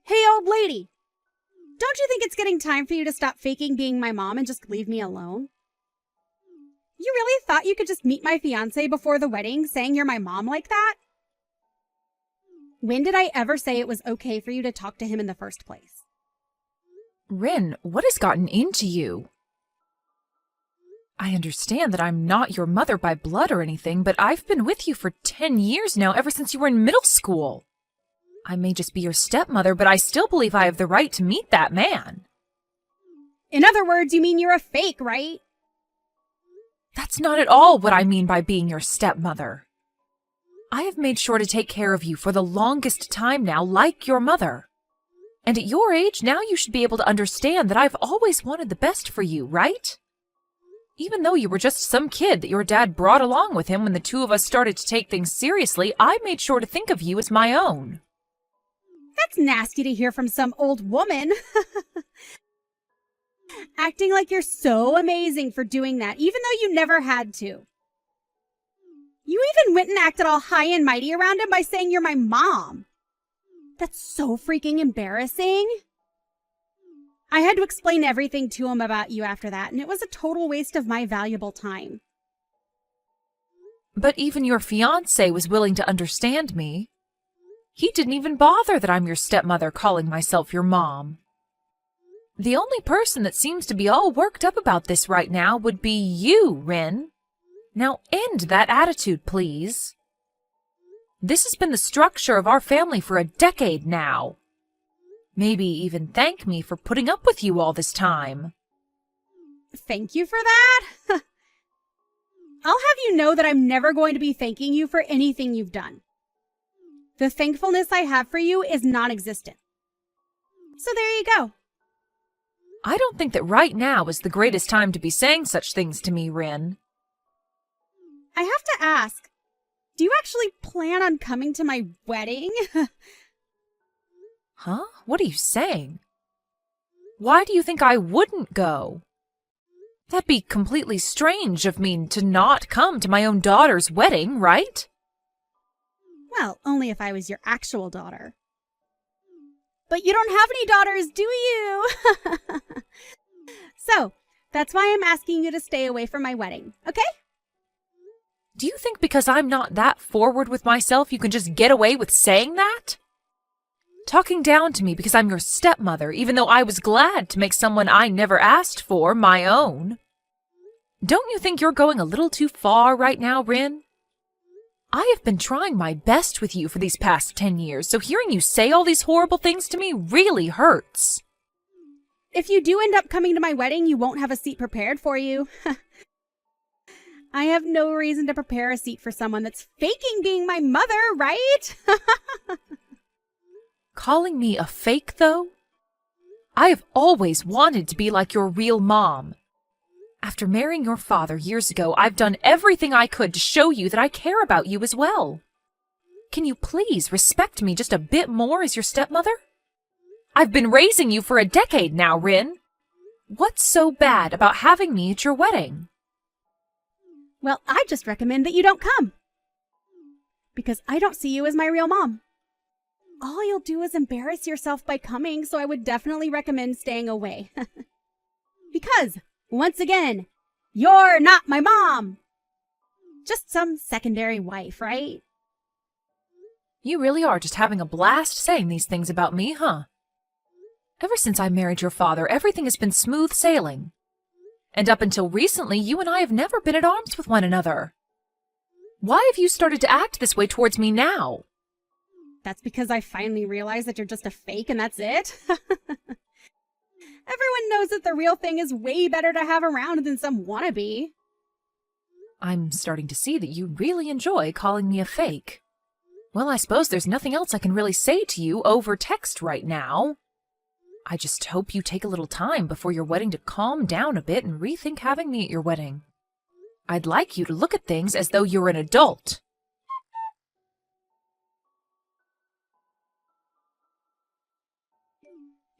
Hey, old lady, don't you think it's getting time for you to stop faking being my mom and just leave me alone? You really thought you could just meet my fiance before the wedding saying you're my mom like that? When did I ever say it was okay for you to talk to him in the first place? Rin, what has gotten into you? I understand that I'm not your mother by blood or anything, but I've been with you for 10 years now, ever since you were in middle school. I may just be your stepmother, but I still believe I have the right to meet that man. In other words, you mean you're a fake, right? That's not at all what I mean by being your stepmother. I have made sure to take care of you for the longest time now, like your mother. And at your age, now you should be able to understand that I've always wanted the best for you, right? Even though you were just some kid that your dad brought along with him when the two of us started to take things seriously, I made sure to think of you as my own. That's nasty to hear from some old woman. Acting like you're so amazing for doing that, even though you never had to. You even went and acted all high and mighty around him by saying you're my mom. That's so freaking embarrassing. I had to explain everything to him about you after that, and it was a total waste of my valuable time. But even your fiancé was willing to understand me. He didn't even bother that I'm your stepmother calling myself your mom. The only person that seems to be all worked up about this right now would be you, Rin. Now end that attitude, please. This has been the structure of our family for a decade now. Maybe even thank me for putting up with you all this time. Thank you for that? I'll have you know that I'm never going to be thanking you for anything you've done. The thankfulness I have for you is non-existent. So there you go. I don't think that right now is the greatest time to be saying such things to me, Rin. I have to ask, do you actually plan on coming to my wedding? Huh? What are you saying? Why do you think I wouldn't go? That'd be completely strange of me to not come to my own daughter's wedding, right? Well, only if I was your actual daughter. But you don't have any daughters, do you? So, that's why I'm asking you to stay away from my wedding, okay? Do you think because I'm not that forward with myself, you can just get away with saying that? Talking down to me because I'm your stepmother, even though I was glad to make someone I never asked for my own. Don't you think you're going a little too far right now, Rin? I have been trying my best with you for these past 10 years, so hearing you say all these horrible things to me really hurts. If you do end up coming to my wedding, you won't have a seat prepared for you. I have no reason to prepare a seat for someone that's faking being my mother, right? Calling me a fake, though? I have always wanted to be like your real mom. After marrying your father years ago, I've done everything I could to show you that I care about you as well. Can you please respect me just a bit more as your stepmother? I've been raising you for a decade now, Rin. What's so bad about having me at your wedding? Well, I just recommend that you don't come. Because I don't see you as my real mom. All you'll do is embarrass yourself by coming, so I would definitely recommend staying away. Because, once again, you're not my mom. Just some secondary wife, right? You really are just having a blast saying these things about me, huh? Ever since I married your father, everything has been smooth sailing. And up until recently, you and I have never been at arms with one another. Why have you started to act this way towards me now? That's because I finally realized that you're just a fake and that's it. Everyone knows that the real thing is way better to have around than some wannabe. I'm starting to see that you really enjoy calling me a fake. Well, I suppose there's nothing else I can really say to you over text right now. I just hope you take a little time before your wedding to calm down a bit and rethink having me at your wedding. I'd like you to look at things as though you're an adult.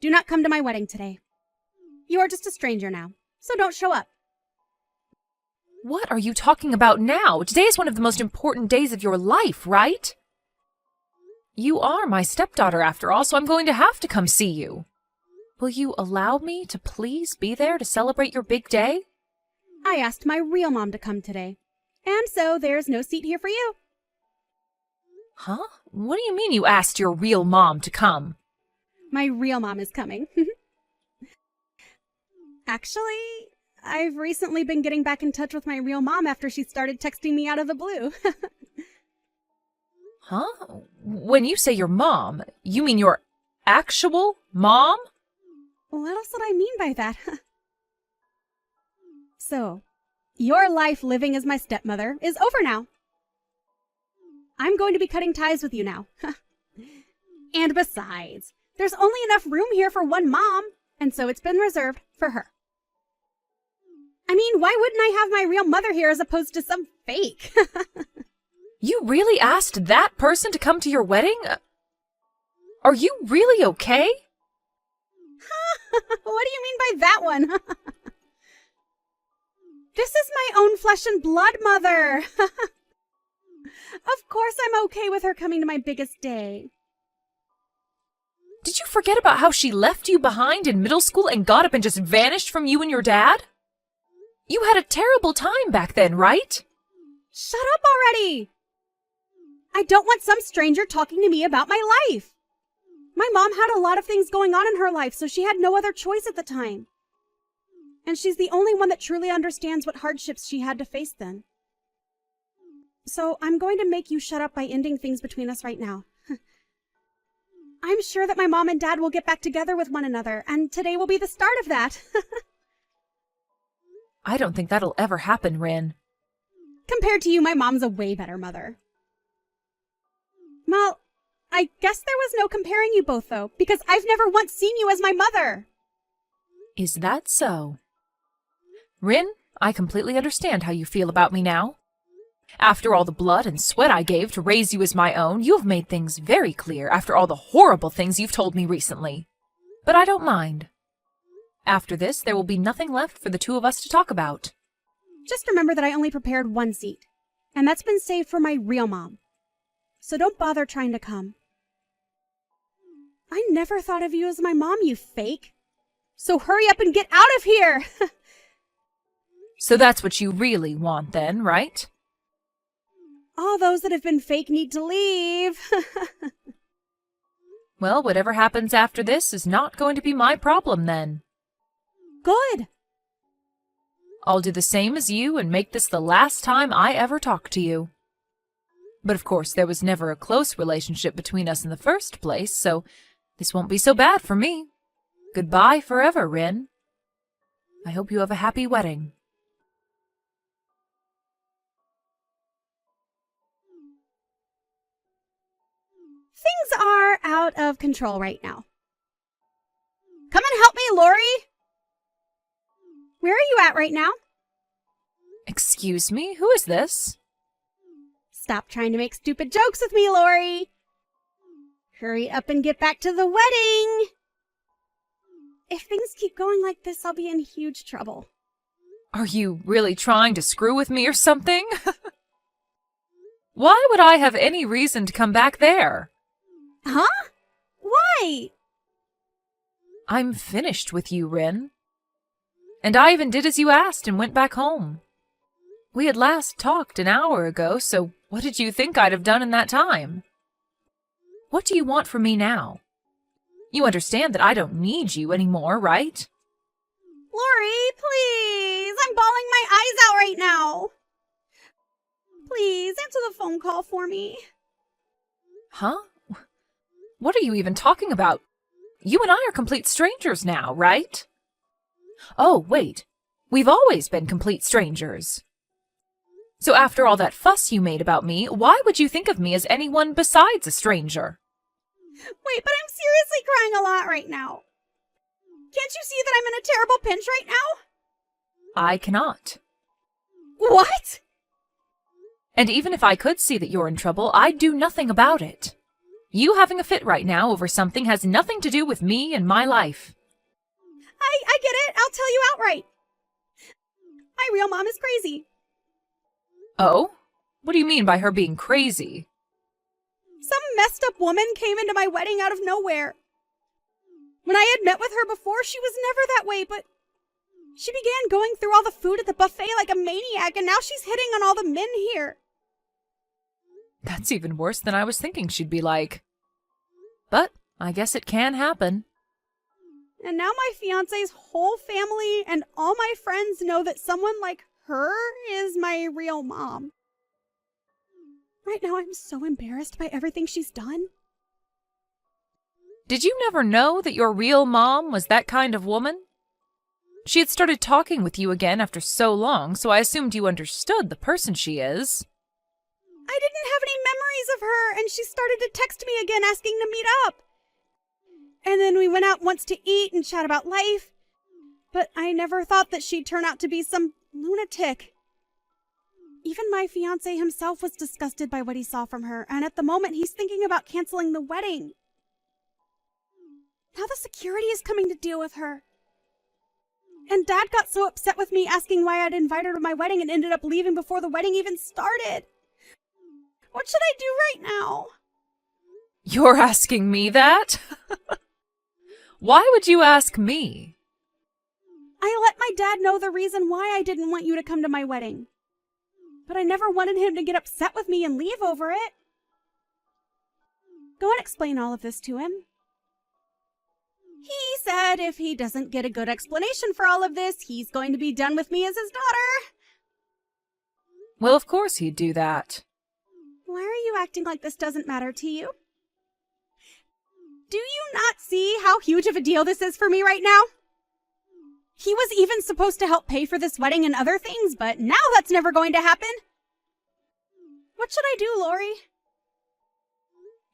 Do not come to my wedding today. You are just a stranger now, so don't show up. What are you talking about now? Today is one of the most important days of your life, right? You are my stepdaughter after all, so I'm going to have to come see you. Will you allow me to please be there to celebrate your big day? I asked my real mom to come today, and so there's no seat here for you. Huh? What do you mean you asked your real mom to come? My real mom is coming. Actually, I've recently been getting back in touch with my real mom after she started texting me out of the blue. Huh? When you say your mom, you mean your actual mom? What else would I mean by that? So, your life living as my stepmother is over now. I'm going to be cutting ties with you now. And besides, there's only enough room here for one mom, and so it's been reserved for her. I mean, why wouldn't I have my real mother here as opposed to some fake? You really asked that person to come to your wedding? Are you really okay? What do you mean by that one? This is my own flesh and blood mother. Of course I'm okay with her coming to my biggest day. Did you forget about how she left you behind in middle school and got up and just vanished from you and your dad? You had a terrible time back then, right? Shut up already! I don't want some stranger talking to me about my life. My mom had a lot of things going on in her life, so she had no other choice at the time. And she's the only one that truly understands what hardships she had to face then. So I'm going to make you shut up by ending things between us right now. I'm sure that my mom and dad will get back together with one another, and today will be the start of that. I don't think that'll ever happen, Rin. Compared to you, my mom's a way better mother. Well, I guess there was no comparing you both, though, because I've never once seen you as my mother. Is that so? Rin, I completely understand how you feel about me now. After all the blood and sweat I gave to raise you as my own, you have made things very clear after all the horrible things you've told me recently. But I don't mind. After this, there will be nothing left for the two of us to talk about. Just remember that I only prepared one seat, and that's been saved for my real mom. So don't bother trying to come. I never thought of you as my mom, you fake. So hurry up and get out of here! So that's what you really want then, right? All those that have been fake need to leave. Well, whatever happens after this is not going to be my problem then. Good. I'll do the same as you and make this the last time I ever talk to you. But of course, there was never a close relationship between us in the first place, so this won't be so bad for me. Goodbye forever, Rin. I hope you have a happy wedding. Things are out of control right now. Come and help me, Lori! Where are you at right now? Excuse me, who is this? Stop trying to make stupid jokes with me, Lori! Hurry up and get back to the wedding! If things keep going like this, I'll be in huge trouble. Are you really trying to screw with me or something? Why would I have any reason to come back there? Huh? Why? I'm finished with you, Rin. And I even did as you asked and went back home. We had last talked an hour ago, so what did you think I'd have done in that time? What do you want from me now? You understand that I don't need you anymore, right? Lori, please! I'm bawling my eyes out right now! Please, answer the phone call for me. Huh? What are you even talking about? You and I are complete strangers now, right? Oh, wait. We've always been complete strangers. So after all that fuss you made about me, why would you think of me as anyone besides a stranger? Wait, but I'm seriously crying a lot right now. Can't you see that I'm in a terrible pinch right now? I cannot. What? And even if I could see that you're in trouble, I'd do nothing about it. You having a fit right now over something has nothing to do with me and my life. I get it. I'll tell you outright. My real mom is crazy. Oh? What do you mean by her being crazy? Some messed up woman came into my wedding out of nowhere. When I had met with her before, she was never that way, but she began going through all the food at the buffet like a maniac, and now she's hitting on all the men here. That's even worse than I was thinking she'd be like. But I guess it can happen. And now my fiancé's whole family and all my friends know that someone like her is my real mom. Right now I'm so embarrassed by everything she's done. Did you never know that your real mom was that kind of woman? She had started talking with you again after so long, so I assumed you understood the person she is. I didn't have any memories of her, and she started to text me again asking to meet up. And then we went out once to eat and chat about life, but I never thought that she'd turn out to be some lunatic. Even my fiancé himself was disgusted by what he saw from her, and at the moment he's thinking about canceling the wedding. Now the security is coming to deal with her. And Dad got so upset with me asking why I'd invited her to my wedding and ended up leaving before the wedding even started. What should I do right now? You're asking me that? Why would you ask me? I let my dad know the reason why I didn't want you to come to my wedding. But I never wanted him to get upset with me and leave over it. Go and explain all of this to him. He said if he doesn't get a good explanation for all of this, he's going to be done with me as his daughter. Well, of course he'd do that. Why are you acting like this doesn't matter to you? Do you not see how huge of a deal this is for me right now? He was even supposed to help pay for this wedding and other things, but now that's never going to happen. What should I do, Lori?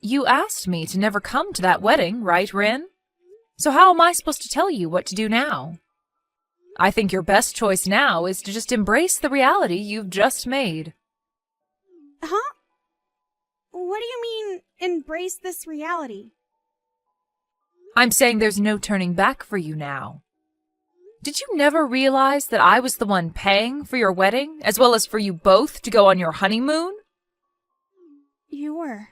You asked me to never come to that wedding, right, Rin? So how am I supposed to tell you what to do now? I think your best choice now is to just embrace the reality you've just made. Huh? What do you mean, embrace this reality? I'm saying there's no turning back for you now. Did you never realize that I was the one paying for your wedding, as well as for you both to go on your honeymoon? You were.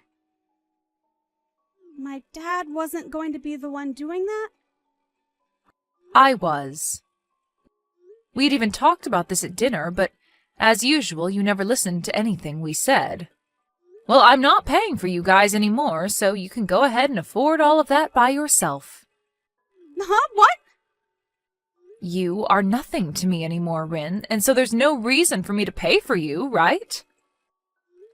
My dad wasn't going to be the one doing that? I was. We'd even talked about this at dinner, but as usual, you never listened to anything we said. Well, I'm not paying for you guys anymore, so you can go ahead and afford all of that by yourself. Huh? What? You are nothing to me anymore, Rin, and so there's no reason for me to pay for you, right?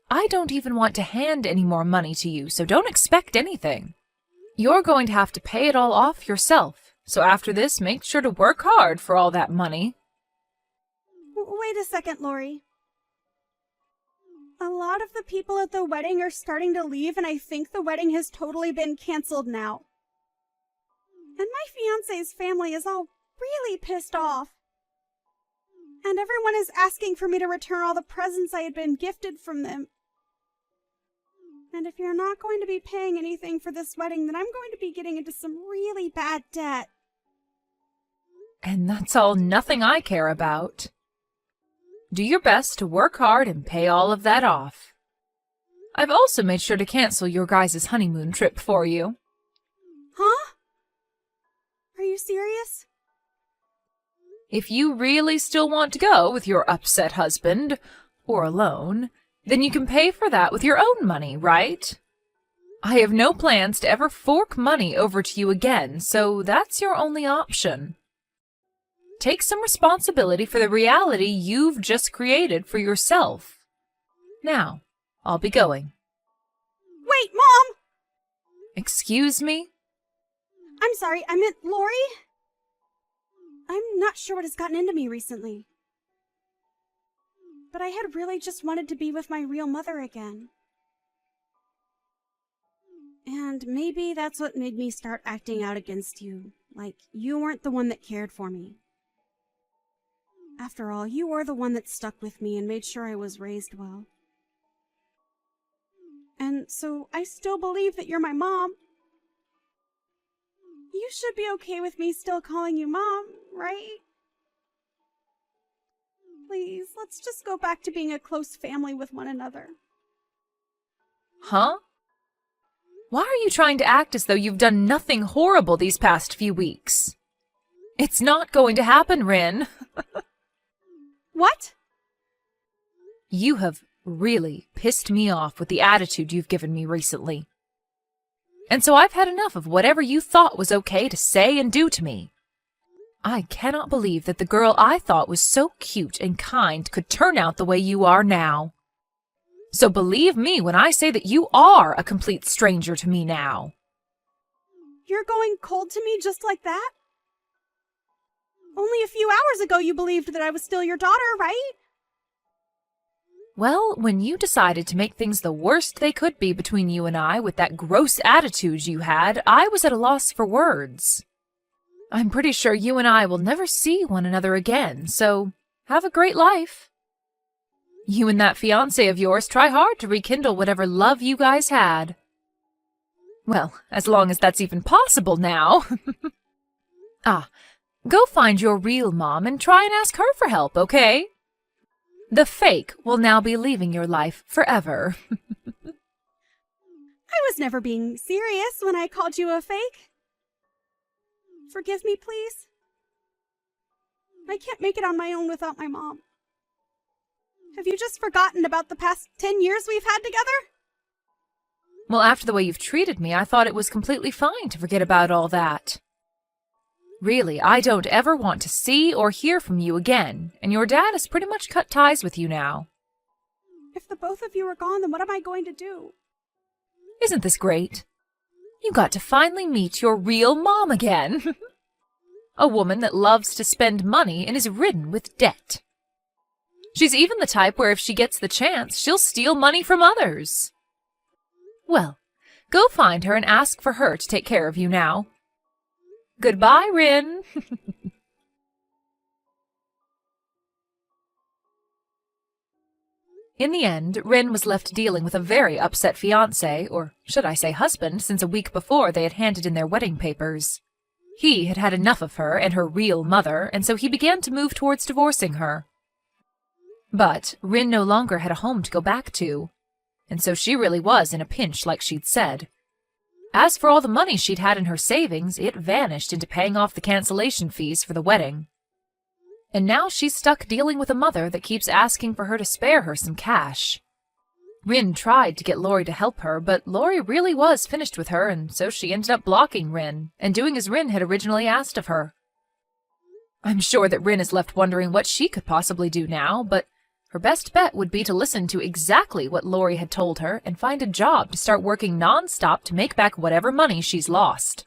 I don't even want to hand any more money to you, so don't expect anything. You're going to have to pay it all off yourself, so after this, make sure to work hard for all that money. Wait a second, Lori. A lot of the people at the wedding are starting to leave, and I think the wedding has totally been canceled now. And my fiancé's family is all really pissed off. And everyone is asking for me to return all the presents I had been gifted from them. And if you're not going to be paying anything for this wedding, then I'm going to be getting into some really bad debt. And that's all nothing I care about. Do your best to work hard and pay all of that off. I've also made sure to cancel your guys' honeymoon trip for you. Huh? Are you serious? If you really still want to go with your upset husband, or alone, then you can pay for that with your own money, right? I have no plans to ever fork money over to you again, so that's your only option. Take some responsibility for the reality you've just created for yourself. Now, I'll be going. Wait, Mom! Excuse me? I'm sorry, I meant Lori? I'm not sure what has gotten into me recently. But I had really just wanted to be with my real mother again. And maybe that's what made me start acting out against you, like you weren't the one that cared for me. After all, you were the one that stuck with me and made sure I was raised well. And so I still believe that you're my mom. You should be okay with me still calling you Mom, right? Please, let's just go back to being a close family with one another. Huh? Why are you trying to act as though you've done nothing horrible these past few weeks? It's not going to happen, Rin. What? You have really pissed me off with the attitude you've given me recently. And so I've had enough of whatever you thought was okay to say and do to me. I cannot believe that the girl I thought was so cute and kind could turn out the way you are now. So believe me when I say that you are a complete stranger to me now. You're going cold to me just like that? Only a few hours ago you believed that I was still your daughter, right? Well, when you decided to make things the worst they could be between you and I with that gross attitude you had, I was at a loss for words. I'm pretty sure you and I will never see one another again, so have a great life. You and that fiancé of yours try hard to rekindle whatever love you guys had. Well, as long as that's even possible now. Go find your real mom and try and ask her for help, okay? The fake will now be leaving your life forever. I was never being serious when I called you a fake. Forgive me, please. I can't make it on my own without my mom. Have you just forgotten about the past 10 years we've had together? Well, after the way you've treated me, I thought it was completely fine to forget about all that. Really, I don't ever want to see or hear from you again, and your dad has pretty much cut ties with you now. If the both of you are gone, then what am I going to do? Isn't this great? You got to finally meet your real mom again. A woman that loves to spend money and is ridden with debt. She's even the type where if she gets the chance, she'll steal money from others. Well, go find her and ask for her to take care of you now. Goodbye, Rin. In the end, Rin was left dealing with a very upset fiancé, or should I say husband, since a week before they had handed in their wedding papers. He had had enough of her and her real mother, and so he began to move towards divorcing her. But Rin no longer had a home to go back to, and so she really was in a pinch like she'd said. As for all the money she'd had in her savings, it vanished into paying off the cancellation fees for the wedding. And now she's stuck dealing with a mother that keeps asking for her to spare her some cash. Rin tried to get Lori to help her, but Lori really was finished with her, and so she ended up blocking Rin, and doing as Rin had originally asked of her. I'm sure that Rin is left wondering what she could possibly do now, but her best bet would be to listen to exactly what Lori had told her and find a job to start working non-stop to make back whatever money she's lost.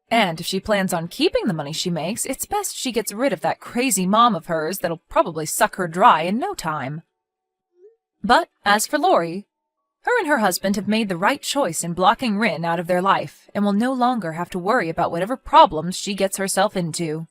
And if she plans on keeping the money she makes, it's best she gets rid of that crazy mom of hers that'll probably suck her dry in no time. But as for Lori, her and her husband have made the right choice in blocking Rin out of their life and will no longer have to worry about whatever problems she gets herself into.